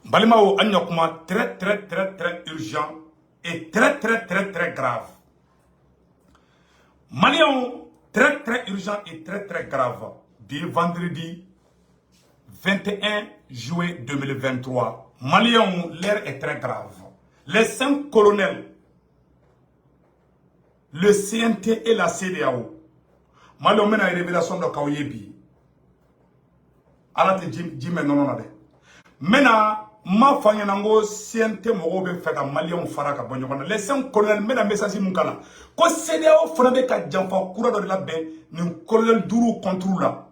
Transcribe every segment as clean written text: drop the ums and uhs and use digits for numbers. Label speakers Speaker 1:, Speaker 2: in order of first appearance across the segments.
Speaker 1: Balimao Anyakuma, très urgent et très grave. Malion, très urgent et très grave. Du vendredi 21 juillet 2023. Malion, l'air est très grave. Les 5 colonels, le CNT et la CDAO. Malion mena révélation de Kaoyebi. Alate Jim non ade. Mena ma fanyanango CNT mogo be feka Malion faraka bonyokona. Les 5 colonels mena message mukala. Ko CDAO fana be ka janfa kura do la ben ni colonel duru contrôle la.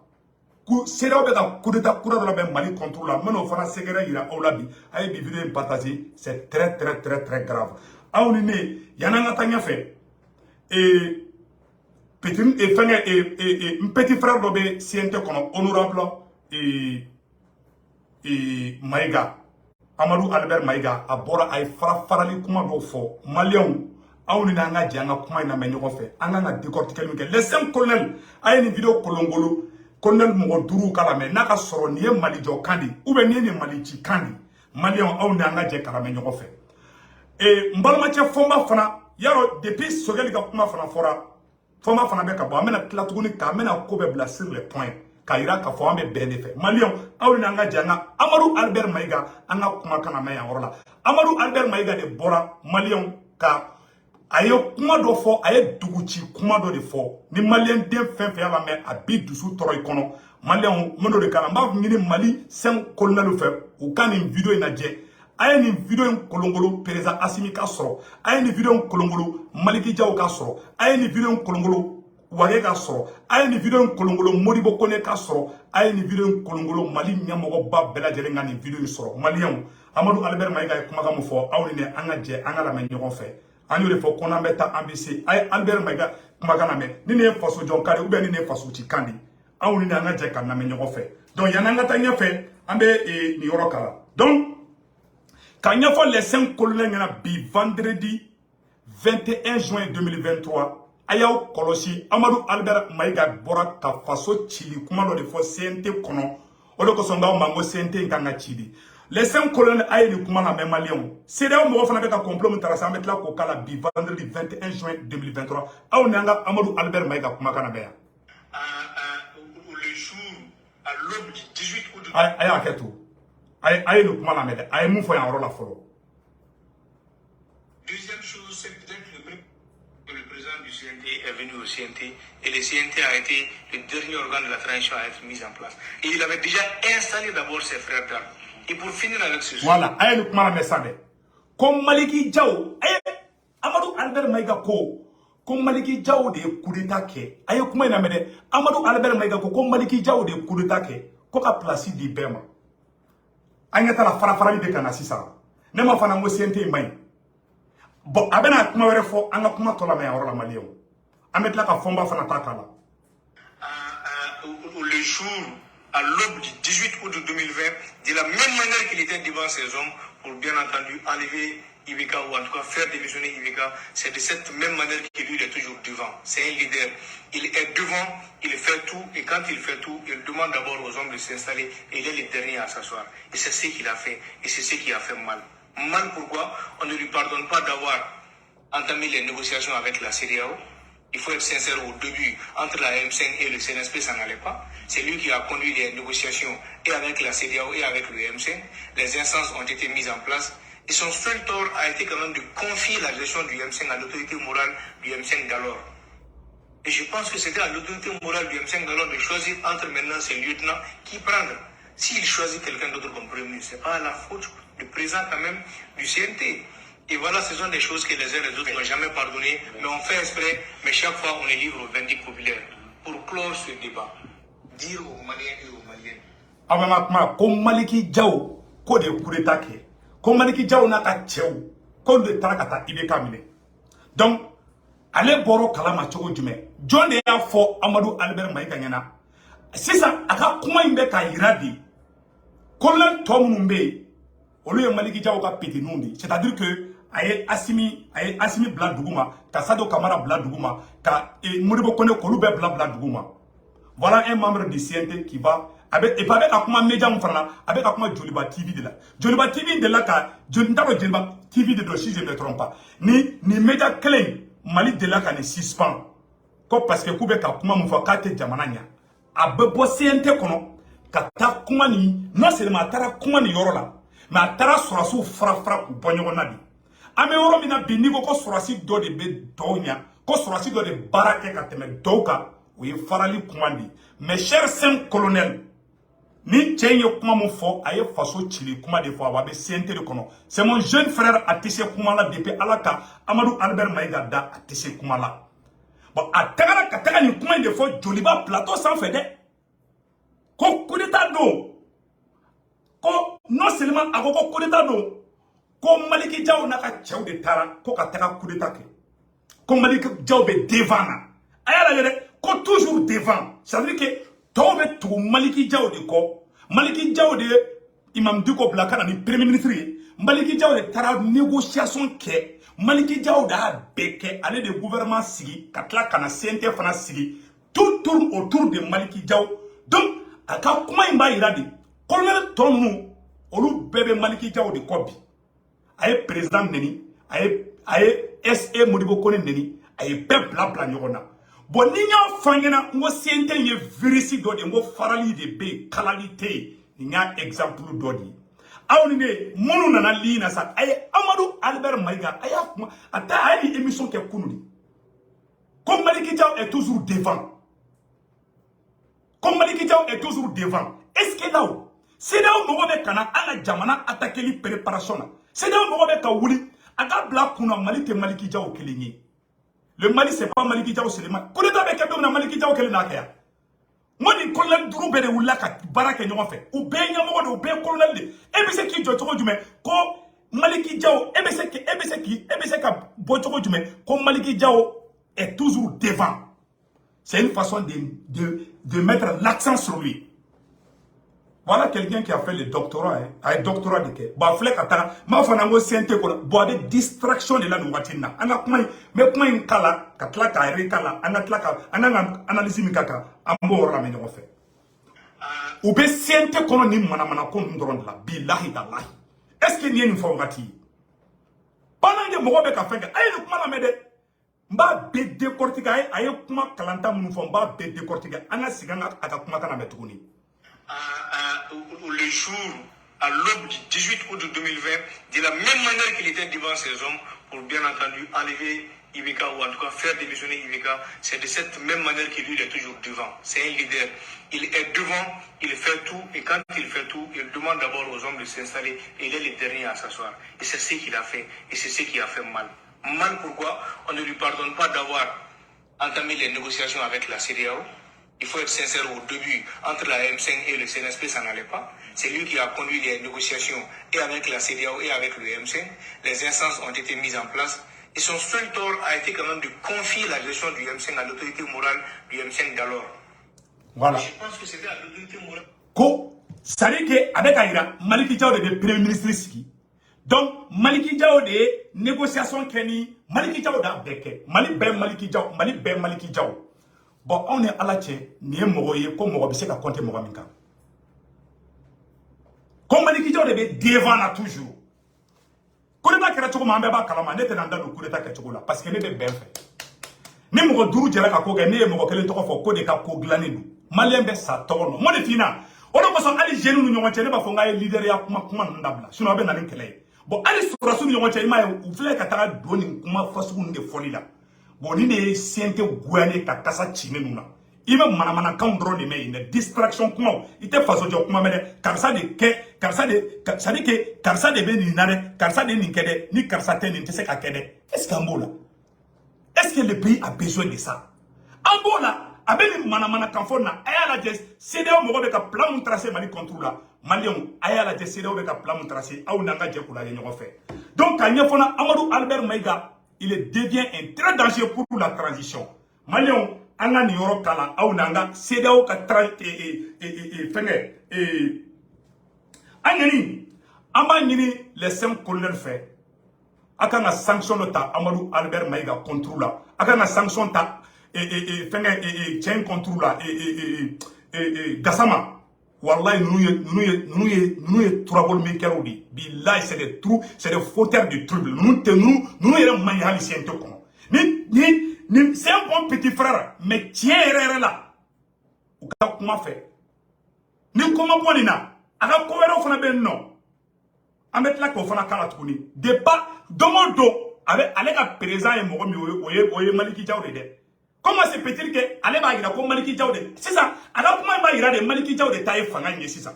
Speaker 1: CDAO be ka coup d'état kura do la ben Mali contrôle la. Meno fana segere ira olabi. Aye bi vidéo partager, c'est très grave. Aounine yananga tanya fait et petit frère de CNT comme honorable et Maïga, Amadou Albert Maïga, a bora ay farali kuma do fo Malion, aouni na nga djanga kuma ina menyo fait, anga décortiquer les 5 colonels ay ni vidéo kolongolo, colonel mo duru kala me naka soro ni Mali jo kandi, ou ben ni Mali ci kandi, Malion aouni nga dje kala menyo fait. Et mbalma che fomba fana, yaro depuis sogeli ka kuma fana fora, fomba fana be ka bo amena tlatuguni ka amena ko be bla sur les points. Kaira ka fo ambe benefit Malion awri nga janga Amadou Albert Maïga anga kuma kana maya orla Amadou Albert Maïga de bora Malion ka ayo kuma do fo aye duguci kuma do de fo ni Malien den fen fe ala me abi dusu toroy kono Malion mono de kana mba ngini Mali 5 colonel fe u kan une vidéo ina je aye ni vidéo kolongolo président Assimi ka soro aye ni vidéo kolongolo Maliki Diaw ka soro aye ni vidéo kolongolo Wage ka soro aye ni vidéo kolongolo Modibo Kone ka soro aye ni vidéo kolongolo Mali nyamogo ba bela jere ngani vidéo soro Malien Amadou Albert Maïga e kuma ka mo fo awri ne anga je anga la men nyogon fe anyo le fo kona meta ambisi aye Albert Maïga kuma kana me ni ne faso jon kare ou bien ni ne faso ci kandi awri ne anga je kan na men nyogon fe donc yananga tanya fe ambe ni yoro kala donc quand il y a les 5 colonels bi vendredi 21 juin 2023 ayaw kolosi Amadou Albert Maïga bora ka faso chili kuma do de fo CNT kono o le ko songa mango CNT nganga chili les 5 colonels aye ni kuma na même Malion CDAO mo fana be ka complot tarasa met la ko kala bi vendredi 21 juin 2023 aw nanga Amadou Albert Maïga kuma kana beya
Speaker 2: le jour à l'aube du 18 août
Speaker 1: aye aketo aye ni kuma na mede aye mu fo ya ro la folo.
Speaker 2: Deuxième chose, c'est peut-être le président du CNT est venu au CNT et le CNT a été le dernier organe de la transition à être mis en place. Et il avait déjà installé d'abord ses frères d'armes. Et pour finir avec ce
Speaker 1: voilà, aye le kuma message. Comme Maliki Diaw, Amadou Albert Maïga ko, comme Maliki Diaw de coup d'état ke, aye kuma ina mede, Amadou Albert Maïga ko, comme Maliki Diaw de coup d'état ke, ko ka place di bema. Anyata la farafara de kana sisa. Ne ma fana mo CNT mai. Bon, abena kuma were fo anga kuma tola me orla Malion. Amet la ka fomba fana takala.
Speaker 2: Le jour à l'aube du 18 août 2020, de la même manière qu'il était devant ses hommes pour bien entendu enlever Ibeka ou en tout cas faire démissionner Ibeka, c'est de cette même manière que lui il est toujours devant. C'est un leader. Il est devant, il fait tout et quand il fait tout, il demande d'abord aux hommes de s'installer et il est le dernier à s'asseoir. Et c'est ce qu'il a fait et c'est ce qui a fait mal. Mal pourquoi on ne lui pardonne pas d'avoir entamé les négociations avec la CEDEAO. Il faut être sincère, au début, entre la M5 et le CNSP, ça n'allait pas. C'est lui qui a conduit les négociations et avec la CEDEAO et avec le M5. Les instances ont été mises en place. Et son seul tort a été quand même de confier la gestion du M5 à l'autorité morale du M5 d'alors. Et je pense que c'était à l'autorité morale du M5 d'alors de choisir entre maintenant ses lieutenants qui prendre. S'il choisit quelqu'un d'autre comme premier ministre, ce n'est pas la faute du président quand même du CNT. Et voilà, ce sont des choses que les uns et les autres n'ont jamais pardonné, mais on fait exprès, mais chaque fois on est libre au vindicte populaire. Pour clore ce débat, dire aux Maliens et aux Maliennes.
Speaker 1: Abama comme Maliki Diaw, ko de coup d'état ke, comme Maliki Diaw na ka tchew, ko de tarakata Ibeka mine. Donc, allez boro kalama chogo jume. John de ya fo Amadou Albert Maïga nyana. C'est ça, aka kuma imbe ka iradi. Kolon tomu mbe, olu ye Maliki Diaw ka peti nundi. C'est-à-dire que aye Assimi bla duguma, ka Sado Kamara bla duguma, ka Modibo Kone kolu be bla duguma. Voilà un membre du CNT qui va et pas avec un média avec un Joliba TV de là. Joliba TV de là, Joliba TV de là, si je ne me trompe pas. Ni média clé, Mali de là, qui est suspend. Parce que Koube Kakuma Moufa Kate Jamananya. A bebo CNT kono, Kata Kumani, non seulement Tara Kumani Yorola, mais Tara Sorasu Fra ou Bonyonabi. Ame Yoro mina binigo ko Sorasi do de be Donya, ko Sorasi do de Barake Kateme Doka, ou y Farali Kumandi. Mes chers 5 colonels, ni Tchenye Kuma Moufo, aye Faso Chili Kuma de Fouabe CNT de Kono. C'est mon jeune frère Atissé Kumala depuis Alaka, Amadou Albert Maïga da Atissé Kumala. Bon, à Tagara Kataka ni Kuma de Fo, Joliba plateau sans fait de. Ko coup d'état d'eau. Ko non seulement à coup d'état d'eau. Ko Maliki Djao naka tchao de Tara, ko Kataka coup d'état ke. Ko Maliki Djao be devant. Aya la yere, ko toujours devant. Ça veut dire que Tobe tout Maliki Djao de ko. Maliki Djao de Imam Duko Blakana ni Premier ministre. Maliki Djao de Tara négociation ke. Maliki Djao da beke, allez de gouvernement sigi, katla kana CNT fana sigi, tout tourne autour de Maliki Djao. Donc, à quand comment il va y aller? Colonel Tonou, Olu bébé Maliki Djao de Kobi. Aye président Neni, aye SE Modibo Kone Neni, aye peuple la planiona. Bon, n'inya fangena, ngo CNT ye virisi do de ngo farali de be, kalalité, n'inya exemple d'odi. Aounine, monou nana lina sa, aye Amadou Albert Maïga, aye ata aye émission ke kounoudi. Comme Maliki Djao est toujours devant. Comme Maliki Djao est toujours devant. Est-ce que là où, c'est là où nous avons kana ala jamana attaquer les préparations. C'est là où nous avons kaouli, aga bla kuna Maliki Djao kelingi. Le Mali c'est pas Maliki Djao c'est le Mali. Quand on a fait na Maliki Djao kelinakaya. Moi, les colonels Dourou Bede ou la barake n'ont fait. Ou bien Yamogo ou bien colonel de. Et bien c'est qui Jotoro Dume. Ko Maliki Djao. Et bien c'est qui. Et bien c'est qui Botoro Dume. Ko Maliki Djao est toujours devant. C'est une façon de mettre l'accent sur lui. Voilà quelqu'un qui a fait le doctorat. Un doctorat de quoi? Bah, flek atara. Ma fanango CNT kola. Bah, des distractions de la nouatina. Ana kuma, mais kuma in kala, katlaka, rekala, anatlaka, analyse mikaka, ambo rame n'ont fait. Ou be CNT kono ni manamana kon ndron la. Billahi dallahi. Est-ce qu'il y a une informatique? Pendant que Mogobe ka fenga, aye le kuma la mede. Mba be décortiquer, aye kuma kalanta munu fo mba be décortiquer. Ana siganga aka kuma kana metuni.
Speaker 2: Le jour, à l'aube du 18 août 2020, de la même manière qu'il était devant ces hommes, pour bien entendu enlever Ibeka ou en tout cas faire démissionner Ibeka, c'est de cette même manière qu'il est toujours devant. C'est un leader. Il est devant, il fait tout, et quand il fait tout, il demande d'abord aux hommes de s'installer, et il est le dernier à s'asseoir. Et c'est ce qu'il a fait, et c'est ce qui a fait mal. Mal pourquoi? On ne lui pardonne pas d'avoir entamé les négociations avec la CEDEAO. Il faut être sincère, au début, entre la M5 et le CNSP, ça n'allait pas. C'est lui qui a conduit les négociations et avec la CEDEAO et avec le M5. Les instances ont été mises en place. Et son seul tort a été quand même de confier la gestion du M5 à l'autorité morale du M5 d'alors.
Speaker 1: Voilà.
Speaker 2: Je pense que c'était à l'autorité morale.
Speaker 1: Ça veut dire qu'avec Aïra, Maliki Djao de Premier ministre ici. Donc, Maliki Djao de négociation Kenny, Maliki Djao da beke. Maliki Djao. Bon, on est à la tête, ni un mogoye, comme Mogobe, c'est qu'à compter Mogominka. Comme Maliki Djao de devant là toujours. Quand on a créé un peu kalama, n'était dans le coup d'état là, parce que n'est bien fait. Ni Mogo Dourou Djela Kakoga, ni Mogo Kele Toko for Kode Kako Glanedu. Malien be sa tono. Moi de fina. On a besoin d'aller gérer nous n'yons pas fonga leader ya kuma ndabla. Sinon ben n'alin kele. Bon, allez sur la soumission n'yons pas ou voulez qu'atara doni kuma fasu n'de folie là. Bon, ni ne siente gouane ka kasa chine nuna. Ima manamana kandro de me une distraction kuma. Ite faso jo kuma mede. Karsa de ke, karsa de be ni nare, karsa de ni kede, ni karsa te ni tese ka kede. Est-ce qu'Ambola? Est-ce que le pays a besoin de ça? Angola, avec manamana kanfona, aya la jes, CEDEAO mogo beka plan tracé mali contrôle là. Malion, aya la jes CEDEAO beka plan tracé, a unanga djekula yenyo fait. Donc kanyefona Amadou Albert Maïga, il devient un très dangereux pour la transition. Malion, anga ni yoro kala, a unanga CEDEAO ka fenge angeni, amba ngini les 5 colonels fait. Akana sanction ta Amadou Albert Maïga contrôle là. Akana sanction ta fenge chain contrôle là Gassama. Wallahi, nous y trouble maker di. Billahi, c'est des trous, c'est des fauteurs de troubles. Nous y maniali siente kono. C'est un bon petit frère, mais tiens, là. Ou comment fait? Ni comment bonina? Aga couvert fana ben non. Amet la ko fana kala tukuni. Débat domodo avec alega présent et mogomi oye Maliki Diawde. Comment se peut-il que ale ba ira ko Maliki Diawde? C'est ça. Ala kuma ba ira de Maliki Diawde taye fanga ni c'est ça.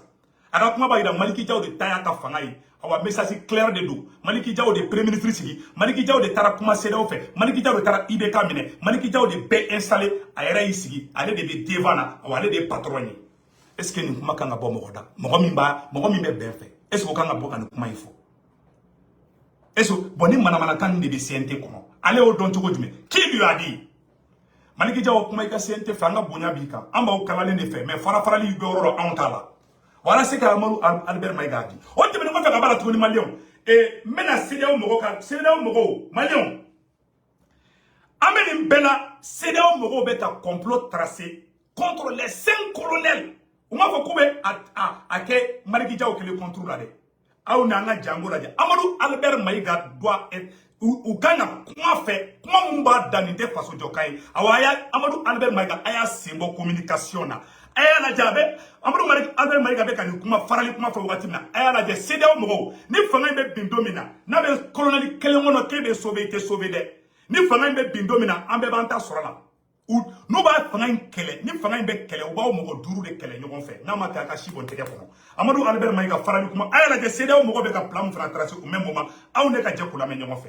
Speaker 1: Ala kuma ba ira Maliki Diawde taye ka fanga yi. Awa message clair de do. Maliki Diawde premier ministre sigi. Maliki Diawde tara kuma CEDEAO fait. Maliki Diawde tara IBK mine. Maliki Diawde be installé a era isigi. Ale de be devana, awa ale de patroni. Est-ce que ni kuma kanga bo mogoda? Mogomi be ben fait. Est-ce que kanga bo kan kuma ifo? Est-ce que boni manamana kan de be CNT kono? Ale o don togo jume. Qui lui a dit? Maliki Diawde kuma ika CNT fanga bonya bika. Amba o kalale ne fait mais farali be ororo antala. Voilà ce qu'a Albert Maïga dit. On te met faire la tournée malien. Et maintenant, CEDEAO Mogo, malien. Amen Bella, CEDEAO Mogo beta complot tracé contre les 5 colonels. On m'a fait à que Maliki Diawde qui le contrôle là. Aounanga Django là. Amadou Albert Maïga doit être ou kana comment fait comment mumba danité façon jokai. Awaya Amadou Albert Maïga aya symbole communication na. Aya la jabe Amadou Albert Maïga be kan kuma farali kuma fa wakati na aya la je CEDEAO Mogo ni fanga be bindomina na be colonel kelengono ke be sauvé de ni fanga be bindomina ambe banta sorala ou no ba fanga kele ni fanga be kele o ba Mogo duru de kele nyogon fe na ma ta ka shi bon tege kono Amadou Albert Maïga farali kuma aya la je CEDEAO Mogo be ka plan fra tracer au même moment aw ne ka je kula men nyogon fe.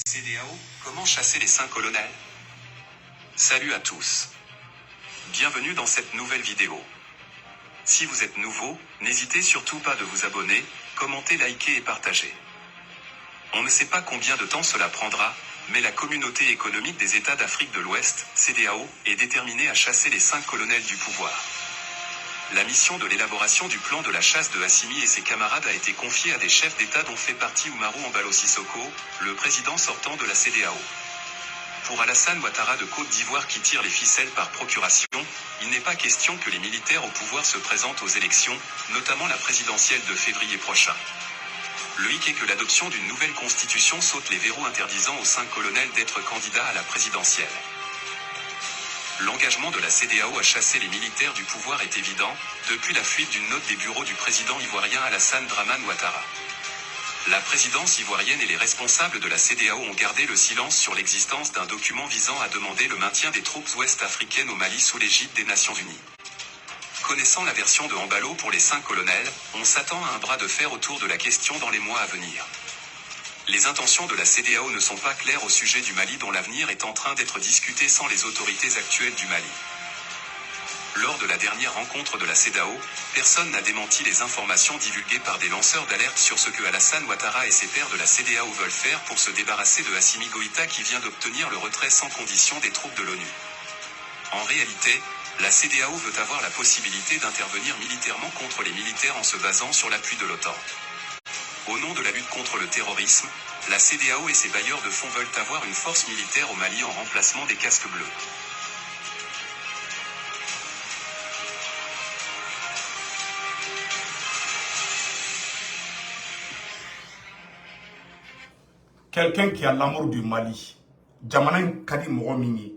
Speaker 3: CEDEAO, comment chasser les 5 colonels? Salut à tous. Bienvenue dans cette nouvelle vidéo. Si vous êtes nouveau, n'hésitez surtout pas de vous abonner, commenter, liker et partager. On ne sait pas combien de temps cela prendra, mais la communauté économique des États d'Afrique de l'Ouest, CEDEAO, est déterminée à chasser les 5 colonels du pouvoir. La mission de l'élaboration du plan de la chasse de Assimi et ses camarades a été confiée à des chefs d'État dont fait partie Umaru Embalo Sissoko, le président sortant de la CEDEAO. Pour Alassane Ouattara de Côte d'Ivoire qui tire les ficelles par procuration, il n'est pas question que les militaires au pouvoir se présentent aux élections, notamment la présidentielle de février prochain. Le hic est que l'adoption d'une nouvelle constitution saute les verrous interdisant aux 5 colonels d'être candidats à la présidentielle. L'engagement de la CEDEAO à chasser les militaires du pouvoir est évident, depuis la fuite d'une note des bureaux du président ivoirien Alassane Dramane Ouattara. La présidence ivoirienne et les responsables de la CEDEAO ont gardé le silence sur l'existence d'un document visant à demander le maintien des troupes ouest-africaines au Mali sous l'égide des Nations Unies. Connaissant la version de Embalo pour les 5 colonels, on s'attend à un bras de fer autour de la question dans les mois à venir. Les intentions de la CEDEAO ne sont pas claires au sujet du Mali dont l'avenir est en train d'être discuté sans les autorités actuelles du Mali. Lors de la dernière rencontre de la CEDEAO, personne n'a démenti les informations divulguées par des lanceurs d'alerte sur ce que Alassane Ouattara et ses pairs de la CEDEAO veulent faire pour se débarrasser de Assimi Goïta qui vient d'obtenir le retrait sans condition des troupes de l'ONU. En réalité, la CEDEAO veut avoir la possibilité d'intervenir militairement contre les militaires en se basant sur l'appui de l'OTAN. Au nom de la lutte contre le terrorisme, la CEDEAO et ses bailleurs de fonds veulent avoir une force militaire au Mali en remplacement des casques bleus.
Speaker 1: Quelqu'un qui a l'amour du Mali, Djamanan Kadi Mogomini,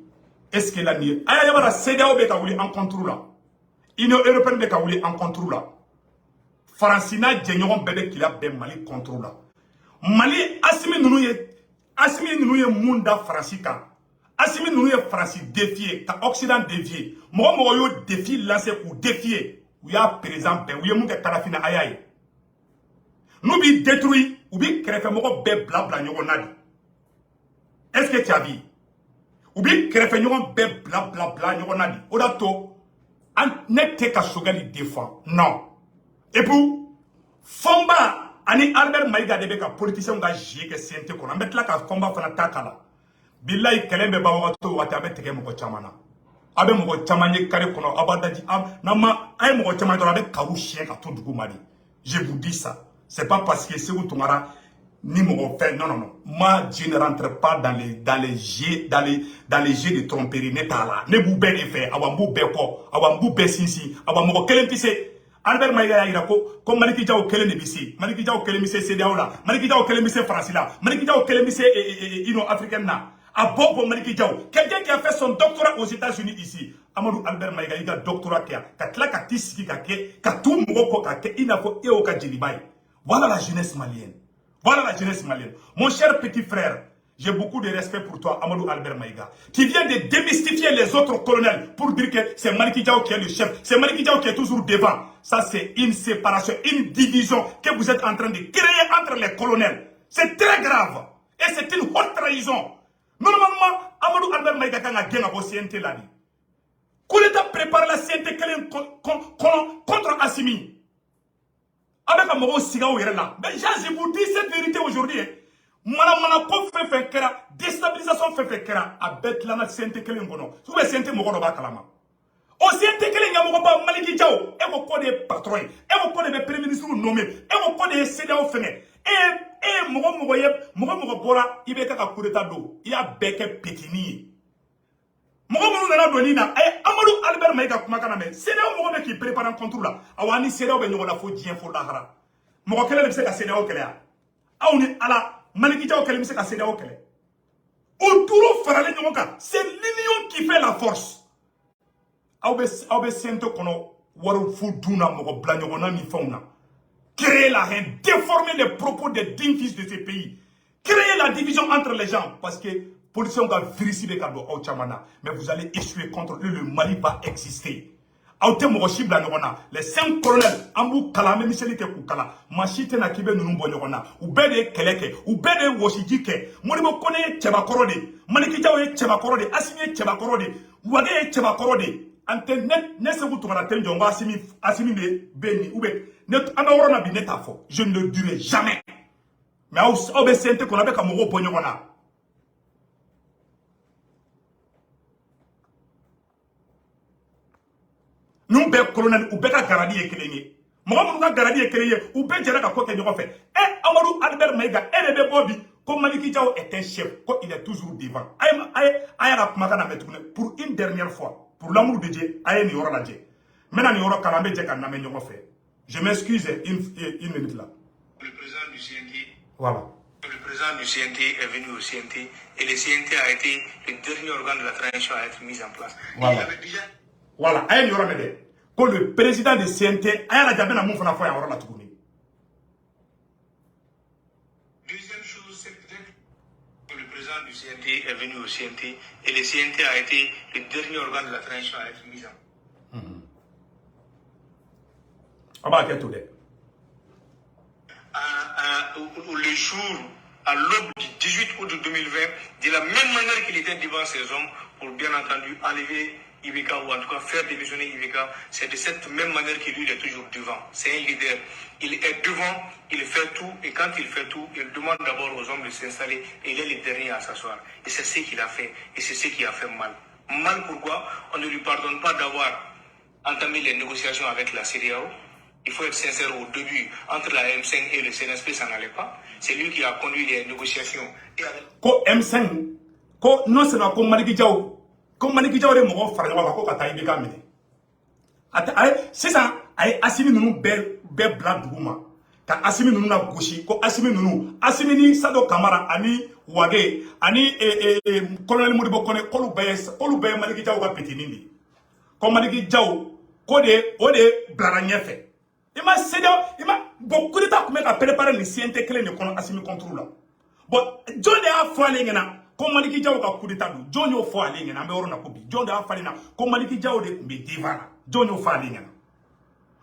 Speaker 1: est-ce que la nuit, la CEDEAO beka wuli en contrôle là, Union européenne beka wuli en contrôle là, Francina Djenyoron bebe qui a ben Mali contrôle là. Mali Assimi Nouye Munda Francica, Assimi Nouye Franci défié, ta Occident défié, moi yo défi lancé ou défié, ou ya présent ben, ou ya mouke Karafina ayaye. Nous bi détruit, ou bi créé moko be blabla nyogonadi. Est-ce que tu as vu? Ou bi créé nyogon be blabla nyogonadi. Odato, an nete ka sogali défend. Non. Et puis, Fomba, ani Albert Maïga de beka politicien nga jie ke sente kona. Mbet la ka Fomba fana takala. Billahi kelembe ba wato wata be tege moko chamana. Abe moko chamanye kare kono abadaji am nama ay moko chamanye to abe kawu chien ka to dugu mali. Je vous dis ça. C'est pas parce que c'est où Tongara ni mon fait. Non, non, non. Moi, je ne rentre pas dans les jeux de tromperie. N'est-ce là. Ne vous bête fait. Awambu beko. Awambu besinsi. Awambu kelen pisse. Albert Maïga ira ko comme Maliki Diaw kelen de bisi. Maliki Diaw kelen bisi CEDEAO là. Maliki Diaw kelen bisi France là. Maliki Diaw kelen bisi africaine là. À Bobo Maliki Diaw. Quelqu'un qui a fait son doctorat aux États-Unis ici. Amadou Albert Maïga il a doctorat qui a tla ka tisiki ka tout moko ka ke ina fo e o ka djilibay. Voilà la jeunesse malienne. Voilà la jeunesse malienne. Mon cher petit frère, j'ai beaucoup de respect pour toi, Amadou Albert Maïga, qui vient de démystifier les autres colonels pour dire que c'est Maliki Diaw qui est le chef, c'est Maliki Diaw qui est toujours devant. Ça, c'est une séparation, une division que vous êtes en train de créer entre les colonels. C'est très grave. Et c'est une haute trahison. Normalement, Amadou Albert Maïga quand a gagné la CNT là. Coup d'État prépare la CNT contre Assimi. Avec un mot sigaou là. Mais je vous dis cette vérité aujourd'hui. Mana ko fait kera déstabilisation fait kera a bet la CNT kelen gono. Sou be CNT mo gono ba kalama. O CNT kelen ngamo ba Maliki Diaw e ko ko de patron e ko ko de premier ministre nommé e ko ko de CEDEAO fene e mo bora ibe ka coup d'état do il a beke petini. Mo nana do ni na Amadou Albert Maïga kuma kana me CEDEAO mo be ki prépare un contrôle là awani CEDEAO be nyoko la fo dien fo lahara. Mo ko kelen be se ka CEDEAO kele ya. Awni ala Maliki Diaw kele be se ka CEDEAO kele. Autour farale nyoka, c'est l'union qui fait la force. Aube sento kono waru fu duna mo bla nyona mi fauna. Créer la haine, déformer les propos des dignes fils de ces pays. Créer la division entre les gens parce que policiers ont vérifié les cadeaux au Tchamana, mais vous allez échouer contre eux, le Mali va exister. Les 5 colonels, Ambou Kalame Michel Kekukala, Machite na Kibe Numbonyona, ou Bede Keleke, ou Bede Woshijike, Monibo Kone Tchebakorode, Maliki Diaw Tchebakorode, Assimi Tchebakorode, Wade Tchebakorode, Antenet, Nesebu Tumanaten Djonga Assimi Beni, Oube, Net Amaorona Binetafo, je ne le dirai jamais. Mais Aube Sente qu'on avait comme Moro Ponyona. Nous sommes colonel ou beka garadi et créé. Moi, je garadi et créé ou beka jara ka côté de fait. Et Amadou Albert Maïga, et le Bobby, comme Maliki Diaw est un chef, il est toujours devant. Pour une dernière fois, pour l'amour de Dieu, aïe ni ora la Dieu. Maintenant, ni ora kalambe Dieu kan namé nyoko fait. Je m'excuse une minute là.
Speaker 2: Le président du CNT.
Speaker 1: Voilà.
Speaker 2: Le président du CNT est venu au CNT et le CNT a été le dernier organe de la transition à être mis en place.
Speaker 1: Voilà.
Speaker 2: Il avait déjà...
Speaker 1: Voilà, aïe n'aura médé. Quand le président de CNT, aïe la diabète à mon fana foy aura la tourner.
Speaker 2: Deuxième chose, c'est peut-être que le président du CNT est venu au CNT et le CNT a été le dernier organe de la transition à être mis en place.
Speaker 1: On va arrêter tout de
Speaker 2: Le jour, à l'aube du 18 août 2020, de la même manière qu'il était devant ces hommes pour bien entendu enlever Ibeka ou en tout cas faire démissionner Ibeka, c'est de cette même manière qu'il est toujours devant. C'est un leader. Il est devant, il fait tout et quand il fait tout, il demande d'abord aux hommes de s'installer et il est le dernier à s'asseoir. Et c'est ce qu'il a fait et c'est ce qui a fait mal. Mal pourquoi? On ne lui pardonne pas d'avoir entamé les négociations avec la CEDEAO. Il faut être sincère, au début, entre la M5 et le CNSP, ça n'allait pas. C'est lui qui a conduit les négociations.
Speaker 1: Ko M5, ko non c'est comme Maliki Diaw. Comme Maliki Diaw est mort, frère, ko kata Ibeka mine. C'est ça, ay Assimi nunu bel bla duguma. Ka Assimi nunu na goshi, ko Assimi nunu. Assimi ni Sado Kamara, ani Wage, ani Colonel Modibo Kone, kolu baye Maliki Diaw ka petinindi. Ko Maliki Diaw, ko de blara nyefe. Ima CEDEAO, beaucoup de temps qu'on a préparé le CNT clé de Assimi contrôle là. Bon, John de a fallu ngena, comme Maliki Diaw ka coup d'état, John yo fallu ngena, mais on a coupé. John de a fallu na, comme Maliki Diaw de Medivana, John yo fallu ngena.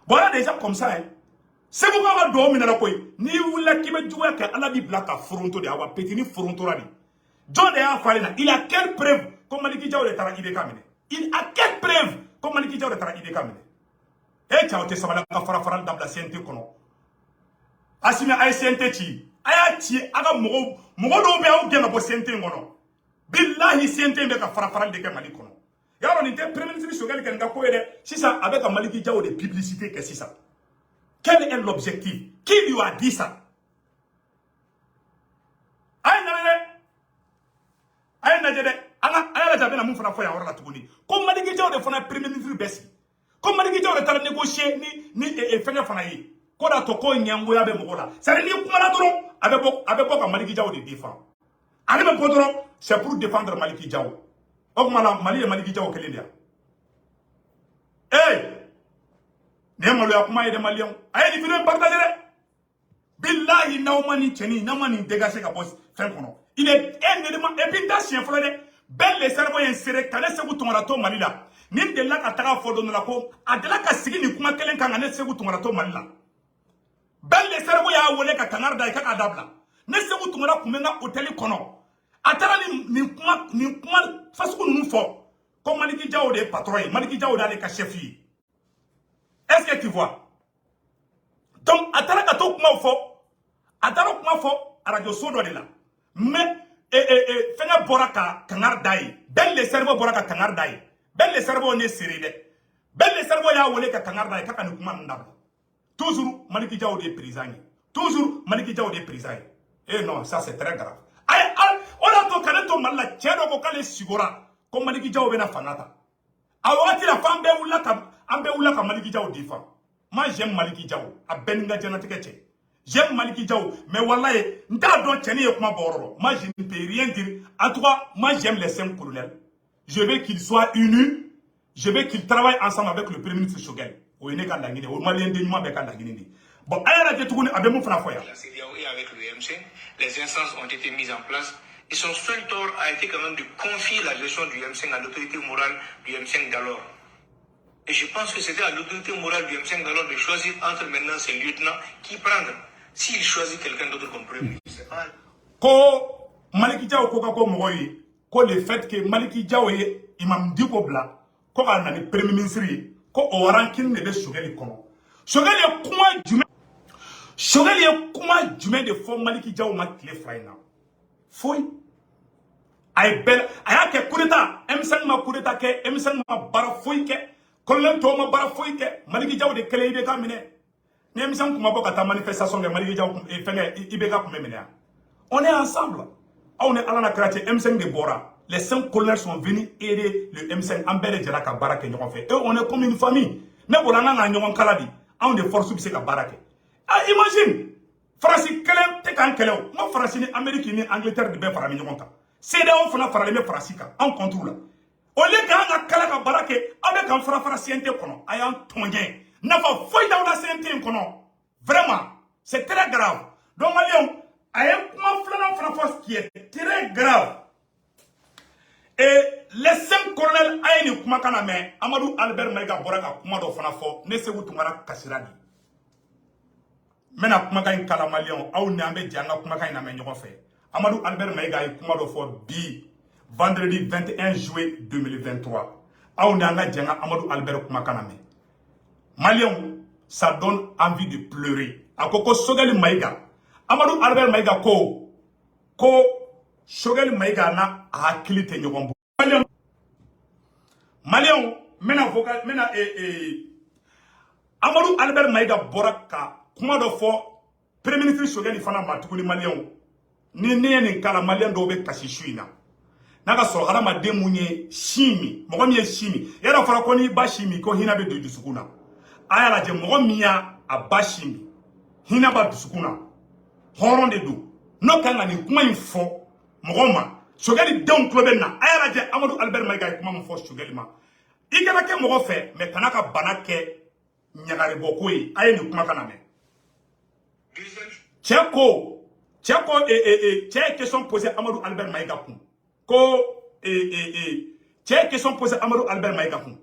Speaker 1: Voilà déjà comme ça, hein. C'est pourquoi on doit dominer la koi. Ni wula qui me jouer que Allah bi blaka fronto de awa petini fronto là. John de a fallu na, il a quelle preuve comme Maliki Diaw de tara Ibeka mine. Il a quelle preuve comme Maliki Diaw de tara Ibeka mine. Et tu as été sabala ka fara dans la CNT kono. Assimi ay CNT ci. Aya ci aga mogo do be aw gena bo CNT ngono. Billahi CNT be ka fara de ke Mali kono. Yaro ni te premier ministre Choguel ken ga ko ede. Si ça avec un Maliki Diaw de publicité que c'est ça. Quel est l'objectif? Qui lui a dit ça? na mun fana fɔ yan yɔrɔ la tuguni ko Maliki Jaw de fana premier ministre bɛɛ sigi ko Maliki Jaw de taara négocier ni fɛngɛ fana ye ko da to ko ɲɛngoya bɛ mɔgɔ la c'est à dire ni kumana dɔrɔn a bɛ bɔ ka Maliki Jaw de défend ale bɛ bɔ dɔrɔn c'est pour défendre Maliki Jaw o kuma la Mali ye Maliki Jaw kelen de ya ne ye maloya kuma ye de maliyɛnw a ye nin video partager dɛ billahi n'aw ma nin cɛnin n'aw ma nin dégager ka bɔ fɛn kɔnɔ il est un élément et puis da siɲɛ fɔlɔ dɛ bɛɛ le cerveau ye n sere ka ne Segu Tunkara to Mali la nin delila ka taga fɔ don dɔ la ko a delila ka sigi nin kuma kelen kan ka ne Segu Tunkara to Mali la bɛɛ le cerveau y'a wele ka kangari da ye k'a dabila ne Segu Tunkara kun bɛ n ka hôtel kɔnɔ a taara nin kuma fasugu ninnu fɔ ko Maliki Jaw de ye patron ye Maliki Jaw d'ale ka chef ye est-ce que tu vois donc a taara ka to kuma fɔ radio so dɔ de la mais fɛngɛ bɔra ka kangari da ye bɛɛ le cerveau bɔra ka kangari da ye bɛɛ le cerveau ne sere dɛ bɛɛ le cerveau y'a wele ka kangari da ye k'a ka nin kuma ninnu dabila toujours Maliki Jaw de ye président ye toujours Maliki Jaw de ye président ye eh non ça c'est très grave o de y'a to ka ne to Mali la cɛ dɔ ko k'ale sigora ko Maliki Jaw bɛna fanga ta a wagati la f'an bɛɛ wulila ka Maliki Jaw défend moi j'aime Maliki Jaw a bɛɛ ni n ka diɲɛlatigɛ cɛ j'aime Maliki Jaw mais wallahi n t'a dɔn cɛnin ye kuma bɔ yɔrɔ la moi je ne peux rien dire en tout cas moi j'aime les 5 colonels je veux qu'ils soient unis je veux qu'ils travaillent ensemble avec le premier ministre Choguel o ye ne ka laɲini o maliyɛn den ɲuman bɛɛ ka laɲini de bon a y'a lajɛ tuguni a bɛ mun fana fɔ yan
Speaker 2: la CEDEAO et avec le M5 les instances ont été mises en place et son seul tort a été quand même de confier la gestion du M5 à l'autorité morale du M5 d'alors. Et je pense que c'était à l'autorité morale du M5 d'alors de choisir entre maintenant ses lieutenants qui prendre. S'il choisit quelqu'un d'autre comme premier ministre,
Speaker 1: ko Maliki Jaw ko ka ko mɔgɔ ye ko le fait que Maliki Jaw ye Imam Diko bila ko ka na ni premier ministre ye ko o ranking de bɛ Choguel kɔnɔ Choguel ye kuma jumɛn de fɔ Maliki Jaw ma tile fila in na foyi a y'a kɛ coup d'état M5 ma coup d'état kɛ M5 ma baara foyi kɛ colonel tɔw ma baara foyi kɛ Maliki Jaw de kɛlen IBK minɛ ni M5 kun ma bɔ ka taa manifestation kɛ Maliki Jaw fɛngɛ IBK kun bɛ minɛ on est ensemble aw ni Ala na kira cɛ M5 de bɔra les 5 colonels sont venus aider le M5 an bɛɛ de jɛra ka baara kɛ ɲɔgɔn fɛ et on est comme une famille ne bolo an ka ɲɔgɔn kala di anw de force bɛ se ka baara kɛ imagine Faransi kelen tɛ k'an kɛlɛ o n ko Faransi ni Amérique ni Angleterre de bɛɛ faralen ɲɔgɔn kan CEDEAO fana faralen bɛ Faransi kan anw contre la au lieu k'an ka kala ka baara kɛ aw bɛ k'an fara CNT kɔnɔ a y'an tɔnjɛ nafa foyi t'aw la CNT in kɔnɔ vraiment c'est très grave donc maliyɛnw a ye kuma filanan fana fɔ qui est très grave et les 5 colonels a ye nin kumakan na mɛn Amadu Albert Mayiga bɔra ka kuma dɔ fana fɔ ne Segu Tunkara kasira di n bɛna kumakan in kala maliyɛnw aw ni an bɛ jɛ an ka kumakan in lamɛn ɲɔgɔn fɛ Amadu Albert Mayiga ye kuma dɔ fɔ bi vendredi 21 juillet 2023 aw ni an ka jɛ an ka Amadu Albert kumakan lamɛn maliyɛnw ça donne envie de pleurer a ko Choguel Mayiga Amadu Albert Mayiga ko Choguel Mayiga na a hakili tɛ ɲɔgɔn bolo maliyɛnw mena Amadu Albert Mayiga bɔra ka kuma dɔ fɔ premier ministre Choguel fana ma tuguni maliyɛnw ni ne ye nin kala maliyɛn dɔw bɛ kasi su in na n'a ka sɔrɔ hadamaden mun ye si min mɔgɔ min ye si min yɛrɛ fɔra ko n'i ba si min ko hinɛ bɛ don dusukun na a y'a lajɛ mɔgɔ min y'a ba si min hinɛ b'a dusukun na hɔrɔn de don n'o kan ka nin kuma in fɔ mɔgɔ ma Choguel denw tulo bɛ na a y'a lajɛ Amadu Albert Mayiga ye kuma min fɔ Choguel ma i kana kɛ mɔgɔ fɛ mais kana ka bana kɛ ɲagaribɔko ye a ye nin kumakan lamɛn cɛ ye question posé Amadu Albert Mayiga kun cɛ ye question posé Amadu Albert Mayiga kun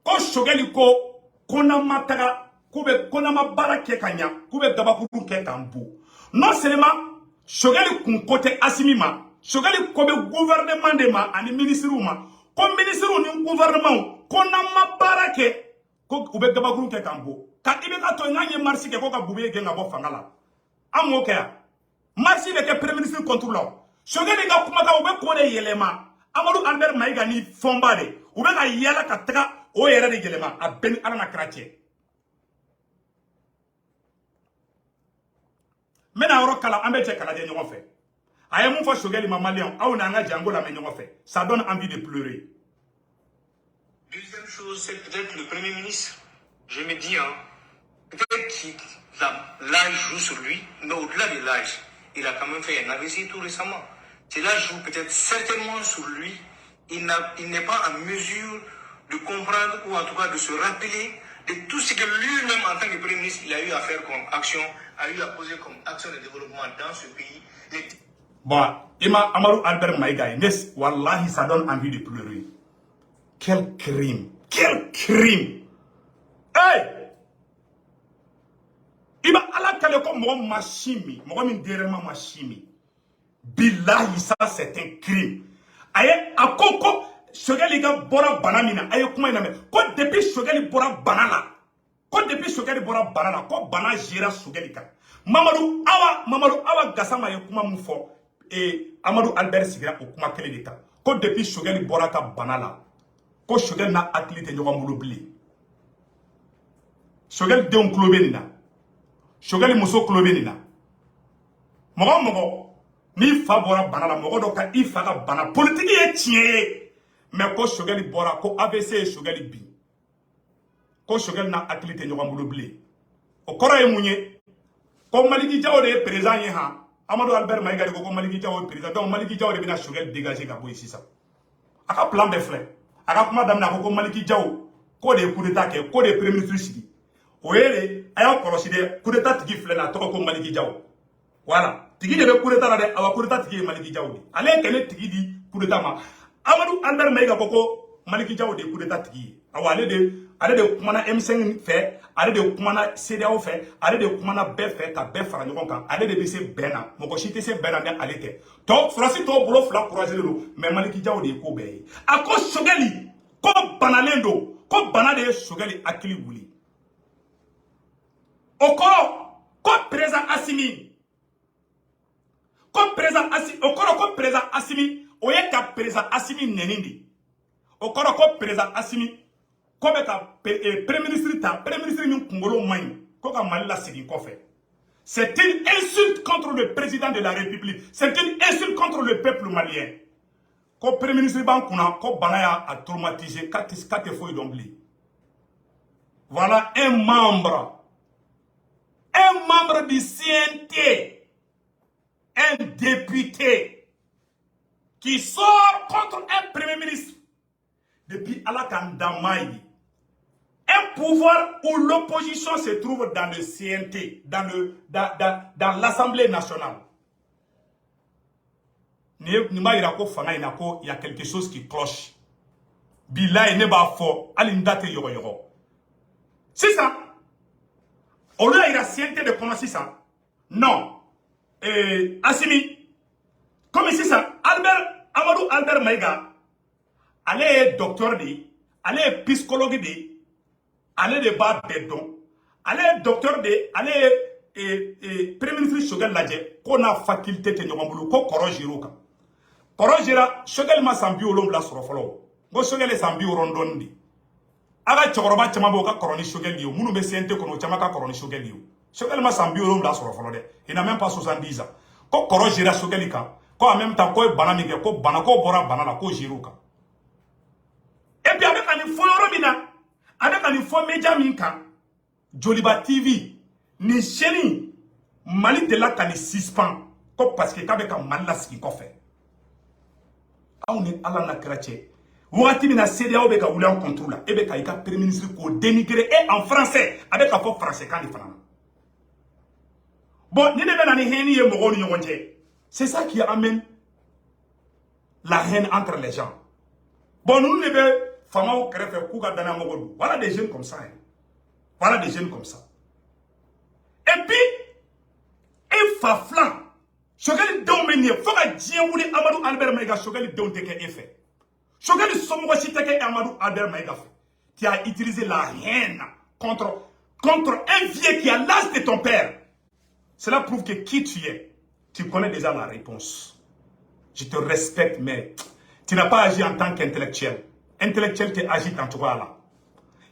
Speaker 1: ko Choguel ko n'an ma taga ko n'an ma baara kɛ ka ɲa k'u bɛ gabakuru kɛ k'an bon non seulement Choguel kun ko tɛ Asimi ma Choguel ko bɛ gouvernement de ma ani ministres ma ko ministres ni gouvernement ko n'an ma baara kɛ ko u bɛ gabakuru kɛ k'an bon ka IBK to n'an ye marche kɛ ko ka Bube gɛn ka bɔ fanga la an m'o kɛ yan marche bɛ kɛ premier ministre contre la Choguel ka kumakan u bɛ ko de yɛlɛma Amadu Albert Mayiga ni fɔnba de u bɛ ka yala ka taga o yɛrɛ de yɛlɛma a bɛɛ ni Ala na kira cɛ n bɛna yɔrɔ kala an bɛ jɛ kala jɛ ɲɔgɔn fɛ a ye mun fɔ Choguel ma maliyɛnw aw n'an ka jɛ an k'o lamɛn ɲɔgɔn fɛ ça donne envie de pleurer
Speaker 2: Deuxième chose, c'est peut-être le Premier ministre. Je me dis, peut-être que l'âge joue sur lui, mais au-delà de l'âge, il a quand même fait un AVC tout récemment. Cela joue peut-être certainement sur lui. Il n'est pas en mesure de comprendre ou en tout cas de se rappeler de tout ce que lui-même en tant que Premier ministre, il a eu à faire comme action, a eu à poser comme action de développement dans ce pays.
Speaker 1: Bon, Ima Amadou Albert Maïga, wallahi, ça donne envie de pleurer. Quel crime! Quel crime! Hey! Iba ala kale ko mo machimi, mo min derema machimi. Billahi, ça c'est un crime. Aye akoko shogali ga bora banamina aye kuma ina me ko depuis shogali bora banana. Ko depuis shogali bora banana ko bana jira shogali ka. Mamadou awa gasama ye kuma mu fo Amadou Albert sigira o kuma kele de ka. Ko depuis shogali bora ka banana. Ko shogali na akilite nyoga mulubli. Shogali de on klobenina. Shogali muso klobenina. Mogo ni fa bora bana la mogo do ka I fa ka bana politique ye tié mais ko shogali bora ko AVC shogali bi ko shogali na akilite nyoga mulubli o koro ye munye ko Maliki Diawo de président ye ha Amadou Albert Maïga de ko Maliki Diawo président donc Maliki Diawo de bina shogali dégager ka boy sisa aka plan de flé aka kuma damna ko Maliki Diawo ko de coup d'état ke ko de premier ministre sigi o yele aya korosi de coup d'état tigi flé na to ko Maliki Diawo voilà tigi de be coup d'état la de awa coup d'état tigi Maliki Diawo de ale kele tigi di coup d'état ma Amadou Albert Maïga ko Maliki Diawo de coup d'état tigi awa ale de kumana M5 fait ale de kumana CDAO fait ale de kumana be fait ka be fara ɲɔgɔn kan ale de be se bena mɔgɔ si tɛ se bena ni ale tɛ to surasi to bolo fila courage do mais Maliki Diawo de ko bɛɛ ye a ko shogali ko banalen do ko bana de ye shogali akili wuli o ko président Assimi ko président Assimi o kɔrɔ ko président Assimi o ye ka président Assimi nɛni de o kɔrɔ ko président Assimi ko be ka premier ministre min kungolo maɲi ko ka Mali la segin kɔfɛ. C'est une insulte contre le président de la République. C'est une insulte contre le peuple malien. Ko premier ministre ban kunna ko bana y'a traumatisé k'a tɛ foyi dɔn bilen. Voilà un membre du CNT, un député qui sort contre un premier ministre depuis Alakandamaï. Un pouvoir où l'opposition se trouve dans le CNT, dans l'Assemblée nationale. Il y a quelque chose qui cloche. Bila ne ba fo alindate yoro yoro. C'est ça. Au lieu il a CNT de commencer ça. Non. Assimi. Comme ici ça. Amadou Albert Maïga. Elle est docteur de. Elle est psychologue de. Elle est de bas bédon. Elle est docteur de. Elle est premier ministre Choguel Ladje. Qu'on a faculté de Nyomambulu. Qu'on corrigera. Corrigera. Choguel ma sambi ou l'homme la sorofolo. Go Choguel sambi ou rondondi. Aga chokoroba chamabo ka coroni Choguel liu. Mounou be siente kono chamaka coroni Choguel liu. Choguel ma sambi ou l'homme la sorofolo de. Il n'a même pas 70 ans. Qu'on corrigera Choguel ka. Qu'on en même temps qu'on banamike. Qu'on banako bora banana. Qu'on jiruka. Et puis avec un info Robina. Avec un info média minka, Joliba TV, ni cheni, Mali de la kani suspend, parce que avec un malas qui fait. On est à la krache. Ouati mina CDAO beka oule en contrôle, et beka ika premier ministre ko dénigrer et en français, avec un faux français quand il fait. Bon, ni debe nani heni ye mogo ni yonje. C'est ça qui amène la haine entre les gens. Bon, nous ne be voilà des jeunes comme ça. Hein. Voilà des jeunes comme ça. Et puis, il faut flan. Chogali domini, faut que Dieu voulait Amadou Albert Maïga, Chogali domini effet. Chogali sommoisi teke Amadou Albert Maïga, qui a utilisé la haine contre un vieux qui a l'âge de ton père. Cela prouve que qui tu es, tu connais déjà la réponse. Je te respecte, mais tu n'as pas agi en tant qu'intellectuel. Intellectuel qui agit en tout cas là.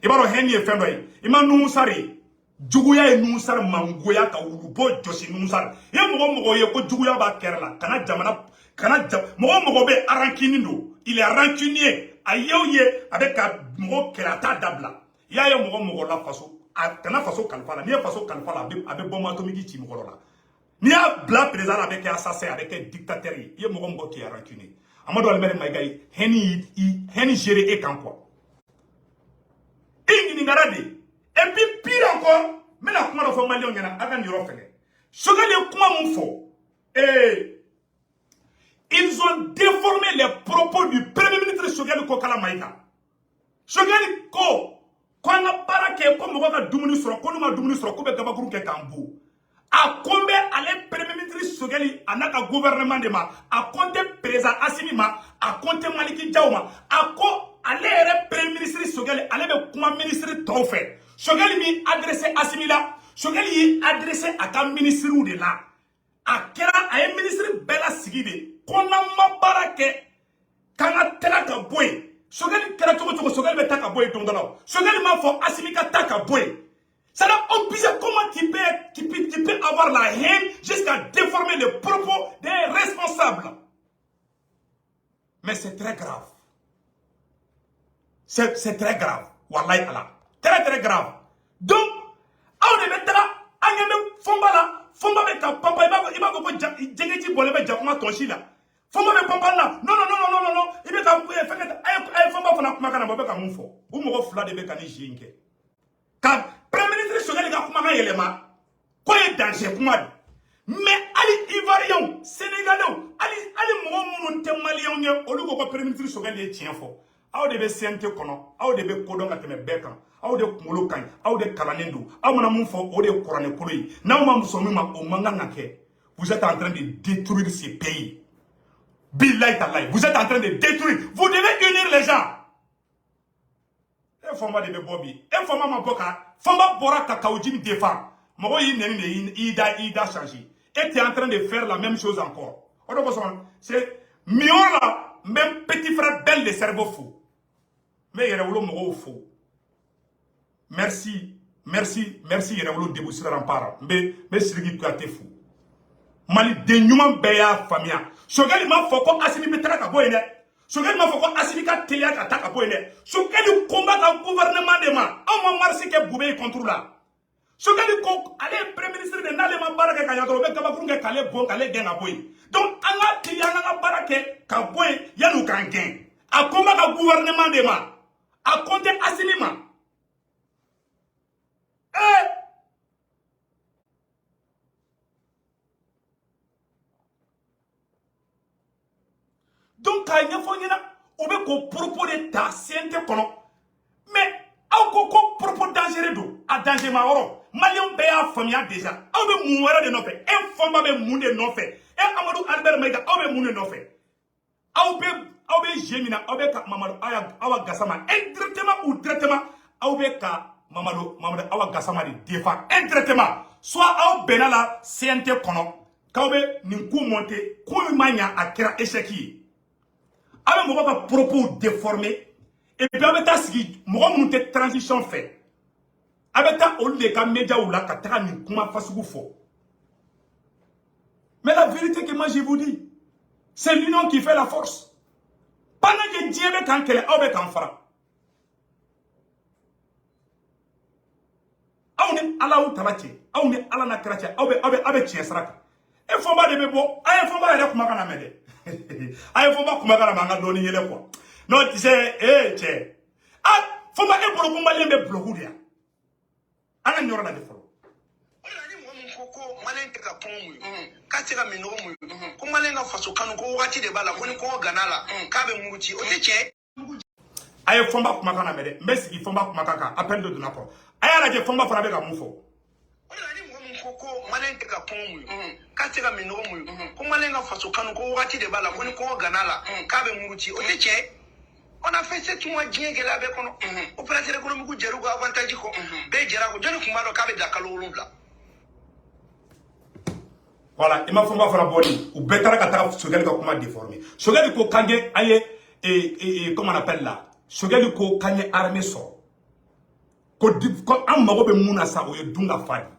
Speaker 1: Il va y avoir un il m'a nousari. Djouya et nousar mangoya ka urubo josi nousar. Il y a mogo ye ko djouya ba kerla. Kana jamana kana mogo be arankini do. Il est rancunier a ye avec mo kelata dabla ya mo la faso kana faso kalfa la ni faso kalfa la abe bombe atomique ti mo la ni a bla président avec assassin avec dictateur ye mo qui a rancune Amadou Albert Maïga heni géré et quand quoi et puis pire encore mais la comment on malien ngana aga ndiro fele sogale comment mon faux ils ont déformé les propos du premier ministre Sogeli Kokala Maïga. Sogeli Ko, quand on a parlé comme on va dumuni sur, quand on a dumuni sur, comme on va grouper Kambu. A combien allait premier ministre Sogeli, anaka gouvernement de ma, a compté président Assimi ma, a compté Maliki Djaouma, a ko allait premier ministre Sogeli, allait le comment ministre Tofé. Sogeli mi adressé Assimi là, Sogeli adressé à un ministre de là. A kera a un ministre Bella Sigide. Qu'on a ma barake quand a tela ka boy Sogeli kera toko Sogeli be taka boy tondala Sogeli m'a fait Assimi ka taka boy ça n'a obligé comment tu peux avoir la haine jusqu'à déformer les propos des responsables mais c'est très grave c'est très grave wallahi Allah très grave donc on est maintenant anyame fomba be ka papa iba ko jegeti bolé be jakuma tonchi là Fomba me papa là non il be ka fait fomba fona kuma kana bobe ka munfo u mo fula de be ka ni jinke ka premier ministre Sogeli ka kuma ka yelema ko e danger kuma mais ali ivoirien sénégalais ali mo munun te malien nge olu ko premier ministre Sogeli e tien fo aw de be sente kono aw de be kodon ka teme bekan aw de kumolo kan aw de kalanendo aw mona munfo o de korane koloyi na ma musomi ma o manga ngake vous êtes en train de détruire ces pays. Billahi tallahi, vous êtes en train de détruire. Vous devez unir les gens. Et Fomba de Bobi. Et Fomba Maboka. Fomba Bora Kakaoujim défend. Moro Ida changé. Et tu es en train de faire la même chose encore. C'est mieux là, même petit frère belle de cerveau fou. Mais il y a un fou. Merci, il y a un déboussé rempart. Mais Sirigi Kouate fou. Mali denyuma beya famia Sogeli ma foko Assimi betara ka boyene Sogeli ma foko Assimi ka teya ka taka boyene Sogeli combat ka gouvernement de ma on marché ke boubé contre là Sogeli ko allez premier ministre de nale ma baraka ka yadro be ka bakurunge kale bon kale genga boy donc anga teya nga barake ka boy yanu kan gen a combat ka gouvernement de ma a compter Assimi ma donc quand il y a on veut qu'on propose des tasses kono mais au ko propos dangereux do a danger ma oro Malien be a famia déjà on veut mourir de no fait un femme be mourir de no fait et Amadou Albert Maïga on veut mourir de no fait on be Jemina on veut ka Mamadou Awa Gassama indirectement ou directement on veut ka Mamadou Awa Gassama de défend indirectement soit on benala CNT kono ka be ninku monter ko manya akira échec avec mon propos déformé et puis avec ta ski mon transition fait avec ta au lieu de média ou la katara ni kuma fasugu fo mais la vérité que moi je vous dis c'est l'union qui fait la force pendant que Dieu veut quand qu'elle avec en fera on est à la ou tabachi on est à la nakrachi avec tiesraka et Fomba de bebo ay Fomba ya kuma kana mede ay Fomba kuma kana manga doni yele quoi non tu sais che ah Fomba e bolo kumba lembe bloku dia ana nyora na defo
Speaker 2: ola ni mo mukoko malenke ka pomu katira minogo mu ko malenga faso kanu ko wati de bala ko ni ko ganala ka be muruti o te che
Speaker 1: ay Fomba kuma kana mede mbesi Fomba kuma kaka appel de napo ay ala je Fomba fara be ka mufo
Speaker 2: ko malenke ka pomu katira minogo mu ko malenga faso kanu ko wati de bala ko ni ko ganala ka be muruti o te che on a fait 7 mois bien que là avec on opérateur économique jeru ko avantage ko be jera ko joni kuma do ka be dakalo lubla
Speaker 1: voilà il m'a Fomba fara boni ou betara ka ta Sogeli ka kuma déformé Sogeli ko kange aye et comment on appelle là Sogeli ko kange armée so ko am mago be muna sa o ye dunga fadi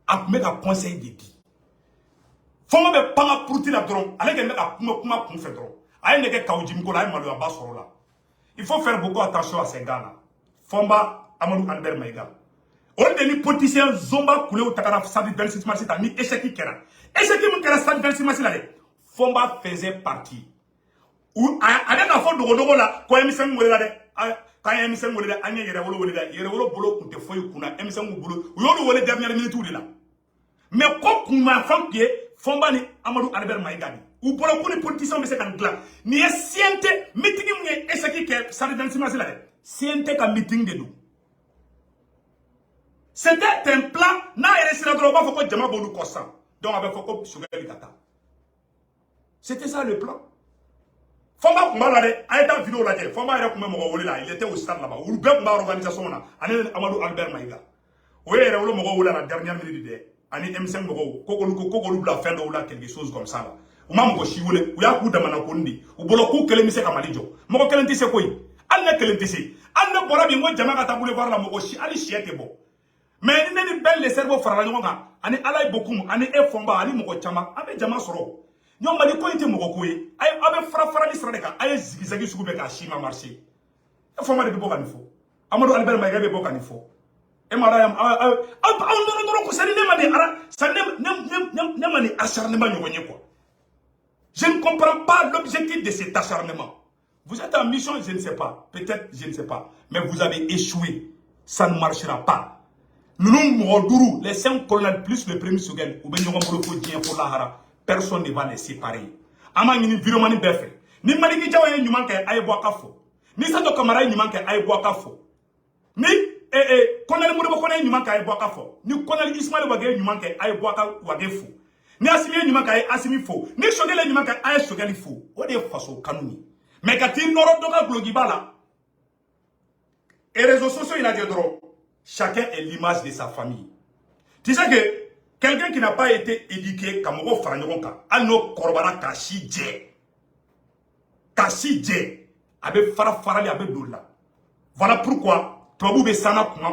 Speaker 1: a me ka conseil de di Fomba be panga pruti la dron ale ke me ka kuma kun fe dron aye ne ke kawjim ko la ay malo ba soro la Il faut faire beaucoup attention à ces gars-là. Fomba, Amadou Albert Maïga. On est des politiciens zomba coulé au Takara Sadi 26 mars, c'est un échec qui era. Échec qui era Sadi 26 mars, Fomba faisait partie. Ou, avec la faute de Rodogo là, quand il s'est mouru là, quand il s'est mouru là, il y a un bolo qui te fait kuna, il s'est mouru, il y a eu dernière minute là. Mais quand on m'a fait que Fomba ni Amadou Albert Maïga, ou pour le coup, les politiciens, mais c'est un clan. Ni est siente, meeting, ni est échec qui est Sadi 26 mars là. Siente qu'un meeting de nous. C'était un plan, n'a réussi à droit, il faut que Djama Boulou consent. Donc, avec Foko Sugali Kata. C'était ça le plan. Fomba Kumalade, a été en vidéo là, Fomba era kuma mogo là, il était au stade là-bas. Ou bien ma organisation là, Amadou Albert Maïga. Oui, il y a eu mogo la dernière minute de ani M5 mogo, Kokolu la fin de là quelque chose comme ça là. Ou même Goshi ou ya coup de Manakondi, ou Bolokou Kelemise Kamalijo. Mogo Kelentise Koi, Anne Kelentise, Anne Borabi, moi Djama Kata voir la Mogoshi, Ali Chiete Bo. Mais il n'y a pas de cerveau faragnon, ani alay beaucoup, ani e Fomba, ani Mogo Chama, avec Djama Soro. Nous avons dit que nous avons dit que zigzagi sugube ka shima marché. Il faut mal de boka nifo. Amadou Albert Maïga be boka nifo. E mara non ça ne mani acharnement ñogonye quoi. Je ne comprends pas l'objectif de cet acharnement. Vous êtes en mission, je ne sais pas. Peut-être, je ne sais pas. Mais vous avez échoué. Ça ne marchera pas. Nous, les 5 colonels plus le premier Sugen, ou bien nous avons pour la personne ne va les séparer. Ama ni viromani befe. Ni maliki jawa ye nyumanke aye boaka fo. Ni sato kamara ye nyumanke aye boaka fo. Ni konel mudo konel nyumanke aye boaka fo. Ni konel Ismail wage nyumanke aye boaka wage fo. Ni asimi nyumanke aye asimi fo. Ni shogele nyumanke aye shogeli fo. Ode faso kanuni. Mais quand il n'aura pas de blogibala, et les réseaux sociaux il a dit drôle. Chacun est l'image de sa famille. Tu sais que quelqu'un qui n'a pas été éduqué, comme on va faire, alors Korbara Kashi Dje. Kashi Dje. Avec Farafara, avec Doula. Voilà pourquoi, toi, vous êtes sana kuma.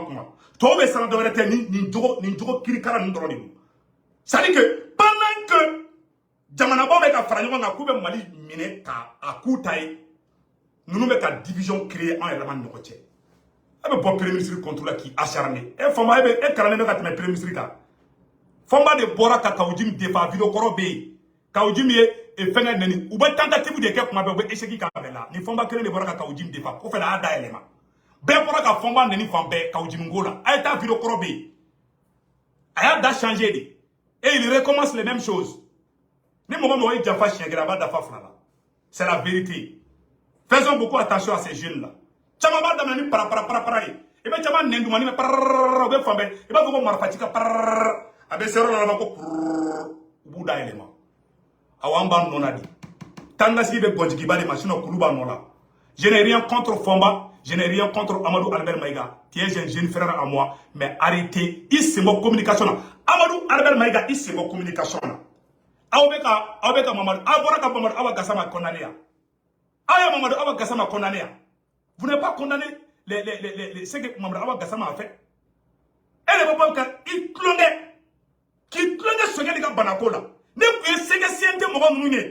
Speaker 1: Toi, vous êtes sana de vérité, ni djoko kirikara n'indroni. Ça dit que, pendant que, Djamanabo avec Faranyong, a coupé Mali, mine, à Koutaï, nous nous mettons la division créée en élément de notre côté. Avec le premier ministre contre la qui acharné. Et Fomba, et Karané, avec le premier ministre. Fomba de Bora Kakaoujim défa vidéo korobe. Kaoujim et Fenga Neni. Ou bien tentative de quelque chose qui échec Kabela. Ni Fomba créé de Bora Kakaoujim défa. Ou fait la ada élément. Ben Bora Ka Fomba Neni Fambe Kaoujim Ngola. A été vidéo korobe. A da changé. Et il recommence les mêmes choses. Ni moment où il Jafa Chiengraba Dafa Flala. C'est la vérité. Faisons beaucoup attention à ces jeunes là. Chamaba Damani para. Et bien Chama Nendoumani para. Ben Fambe. Et bien vous Marfatika para. Abe sero la mako buda élément awamba nonadi tanga si be gonjiki ba de machine kuluba nola. Je n'ai rien contre Fomba, je n'ai rien contre Amadou Albert Maïga. Tu es un jeune frère à moi, mais arrêtez ici mon communication. Amadou Albert Maïga ici mon communication. Awbeka Mamadou aboraka Mamadou awagasama condamné. Aya Mamadou awagasama condamné. Vous n'avez pas condamné ce que Mamadou awagasama a fait. Elle est pas il clonait. Qui clonait ce gars de Banakola. Ne pouvez pas se sentir mon mouné.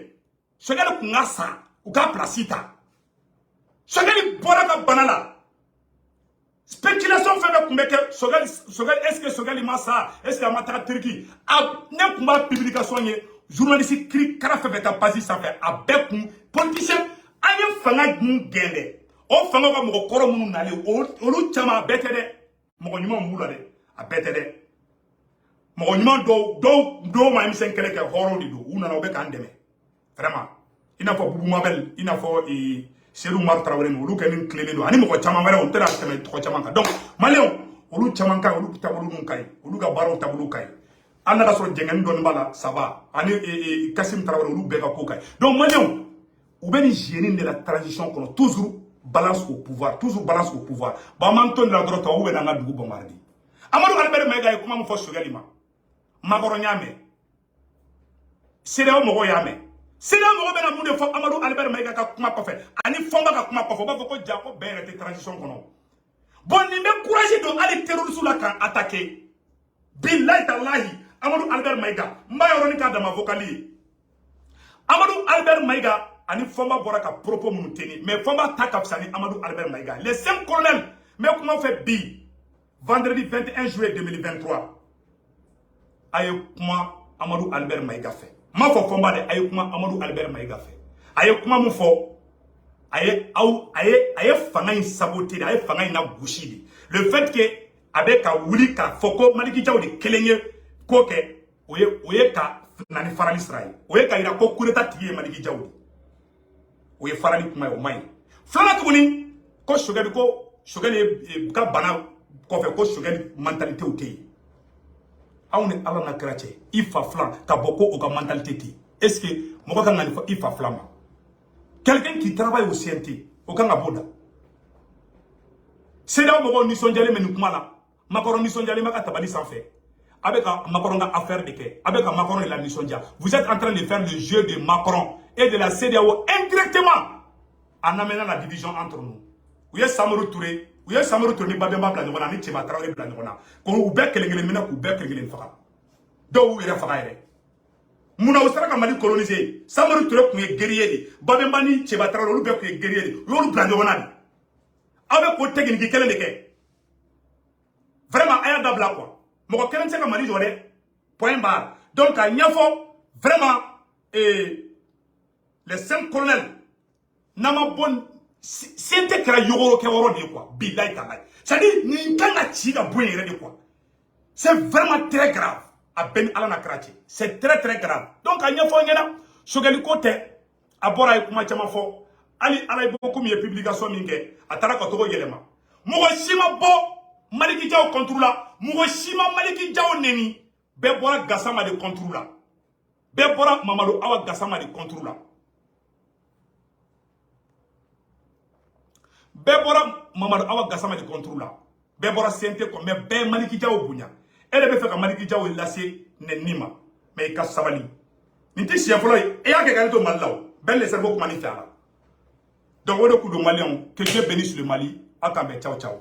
Speaker 1: Ce gars de Kungasa ou ka Placita. Ce gars de Boraka Banala. Spéculation fait de Kumbeke. Ce gars est-ce que ce gars de Massa, est-ce que Amata Turki a n'a pas publication journaliste cri karafe beta pasi ça fait a bekum politicien ayen fanga mun gende. O fanga ba mo koro mun nale o lu chama betede. Mo nyuma mbula de a betede. Mon nom do ma mi sen kele ke horo di do una na obeka ndeme vraiment ina fo bubu mabel ina fo Serou Mar Traoré no lu kenin clé do ani mo ko chama mara on tera teme ko chama ka donc maléon olu chama ka olu tabulu mun kay olu ga baro tabulu kay anda da so jengen don bala ça va ani Kassim Traoré olu be ka ko kay donc maléon ou ben génie de la transition qu'on toujours balance au pouvoir ba man ton la droite ou be na nga dugu bombardi Amadou Albert Maïga kuma mo fo Sugalima Magoro Nyame. C'est là où Moro Yame. C'est là où Moro Ben Amoune Fo Amadou Albert Maïga Kakuma Kofe. Ani Fomba Kakuma Kofe. Ba Foko Diako Ben était transition kono. Bon, ni me courage de aller terroristes là quand attaquer. Billahi Tallahi. Amadou Albert Maïga. Mbayoroni ka dama vocali. Amadou Albert Maïga. ani Fomba bora ka propos munuteni mais Fomba ta kapsani Amadou Albert Maïga les 5 colonels mais comment fait bi vendredi 21 juillet 2023 aye kuma Amadou Albert Maïga fait ma fo Fomba de aye kuma Amadou Albert Maïga fait aye kuma mu fo aye fanga saboter aye fanga na gouchi le fait que avec a wuli ka foko Maliki Diaw de kelenye ko ke oye ka nani farali Israël oye ka ira ko kureta tiye Maliki Diaw oye farali kuma o mai flana tuguni ko shogeli ka bana ko fe ko shogeli mentalité outé awne ala na krache ifa flan ka boko o ka mentalité ti est-ce que moko ka ngani fa ifa flama quelqu'un qui travaille au CNT au kan aboda c'est là moko ni sonjale menu kuma la Macron ni sonjale maka tabali sans fait avec Macron a affaire de quai avec Macron et la nisonja vous êtes en train de faire le jeu de Macron et de la CEDEAO indirectement en amenant la division entre nous. Vous êtes Samourou Touré, vous êtes Samourou Touré, Babemba Blanjona, ni Tchema Traoré Blanjona. Quand vous bec les mena, vous bec les fara. Donc vous êtes faraire. Mouna Oussara ka Mali colonisé. Samourou Touré qui est guerrier. Babemba ni Tchema Traoré, vous bec qui est guerrier. Vous Blanjona. Avec votre technique, quel est le vraiment, aya dabla quoi. Mon kelen se ka Mali jolé. Point barre. Donc à Niafo, vraiment, les 5 colonels. Nama bon c'était kra yoro ke woro de quoi billahi taala ça dit ni kanga chiga bon yere de quoi c'est vraiment très grave a ben ala na krachi c'est très grave donc anya fo ngena sogali côté abora kuma chama fo ali ala beaucoup mi publication minge atara ko to yelema mo shima bo Maliki Diaw contrôla mo shima Maliki Diaw neni be bora gasama de contrôla be bora Mamadou Awa gasama de contrôla Bébora Mamadou Awa Gassama de contrôle là. Bébora CNT comme mais ben Maliki Diaw bunya. Elle devait faire que Maliki Diaw lassé nenima. Mais il casse sabali. N'était chien follow et a quelqu'un de malao. Ben les cerveaux comme faire. Donc on a coup de Malion que Dieu bénisse le Mali. Akambe ciao ciao.